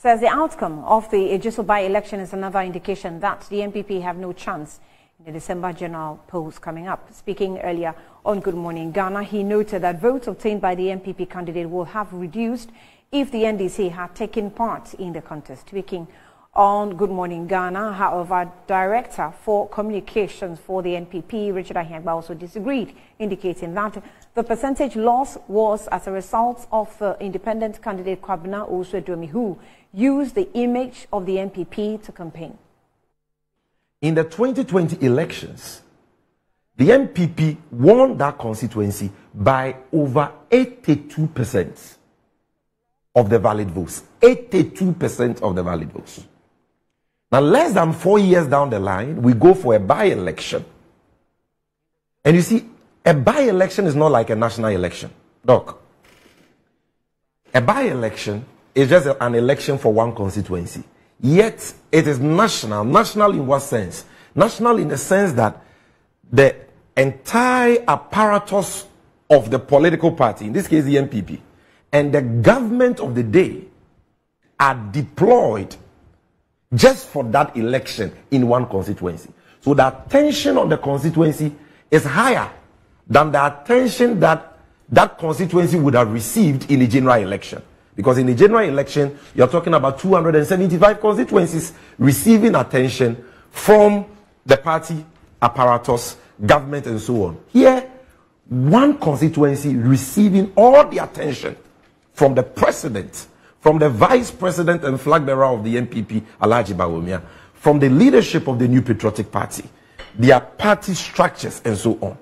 says the outcome of the Ejisu by-election is another indication that the NPP have no chance in the December general polls coming up. Speaking earlier on Good Morning Ghana, he noted that votes obtained by the NPP candidate will have reduced if the NDC had taken part in the contest. Speaking on Good Morning Ghana, however, Director for Communications for the NPP, Richard Ahiagba, also disagreed, indicating that the percentage loss was as a result of independent candidate Kwabena Osuedomi, who used the image of the NPP to campaign. In the 2020 elections, the NPP won that constituency by over 82% of the valid votes. 82% of the valid votes. Now, less than 4 years down the line, we go for a by-election. And you see, a by-election is not like a national election. Doc, a by-election is just an election for one constituency. Yet, it is national. National in what sense? National in the sense that the entire apparatus of the political party, in this case the NPP, and the government of the day are deployed just for that election in one constituency. So the attention on the constituency is higher than the attention that that constituency would have received in the general election. Because in the general election, you're talking about 275 constituencies receiving attention from the party apparatus, government, and so on. Here, one constituency receiving all the attention from the president, from the vice president and flag bearer of the NPP, Alhaji Bawumia, from the leadership of the New Patriotic Party, their party structures, and so on.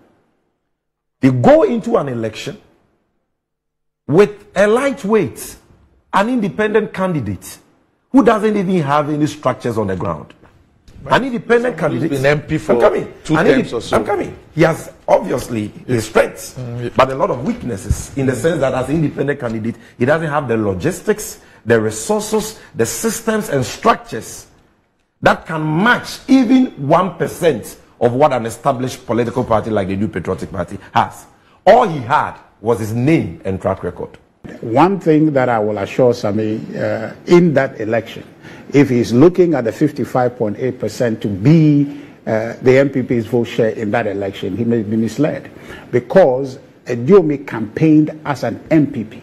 They go into an election with a lightweight, an independent candidate who doesn't even have any structures on the ground. An independent candidate. He's been MP for 2 terms or so. I'm coming. He has obviously his strengths, but a lot of weaknesses in the sense that as an independent candidate, he doesn't have the logistics, the resources, the systems and structures that can match even 1% of what an established political party like the New Patriotic Party has. All he had was his name and track record. One thing that I will assure Sammy in that election, if he's looking at the 55.8% to be the NPP's vote share in that election, he may be misled, because Ediomi campaigned as an MPP.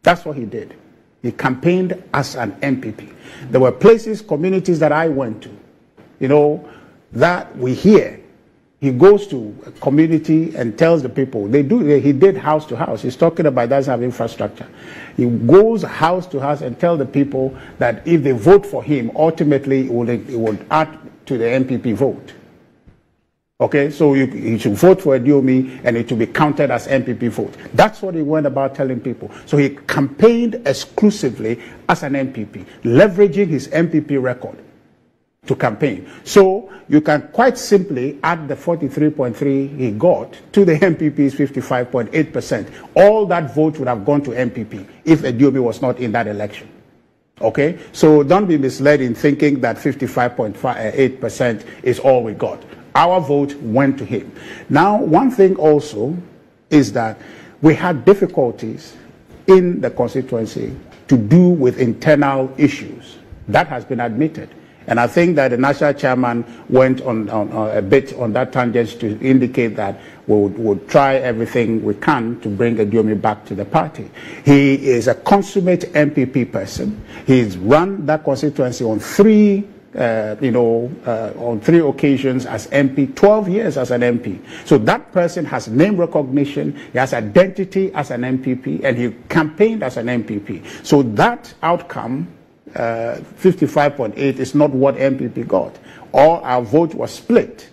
That's what he did. He campaigned as an MPP. There were places, communities that I went to, you know, that we hear. He goes to a community and tells the people, he did house to house. He's talking about doesn't have infrastructure. He goes house to house and tells the people that if they vote for him, ultimately it would add to the NPP vote. Okay, so you should vote for Ediomi and it will be counted as NPP vote. That's what he went about telling people. So he campaigned exclusively as an MPP, leveraging his MPP record to campaign. So you can quite simply add the 43.3 he got to the MPP's 55.8%. All that vote would have gone to MPP if Ediomi was not in that election. Okay? So don't be misled in thinking that 55.8% is all we got. Our vote went to him. Now, one thing also is that we had difficulties in the constituency to do with internal issues. That has been admitted. And I think that the national chairman went on a bit on that tangent to indicate that we would try everything we can to bring Ediomi back to the party. He is a consummate MPP person. He's run that constituency on three occasions as MP, 12 years as an MP. So that person has name recognition, he has identity as an MPP, and he campaigned as an MPP. So that outcome, 55.8, is not what MPP got. All our vote was split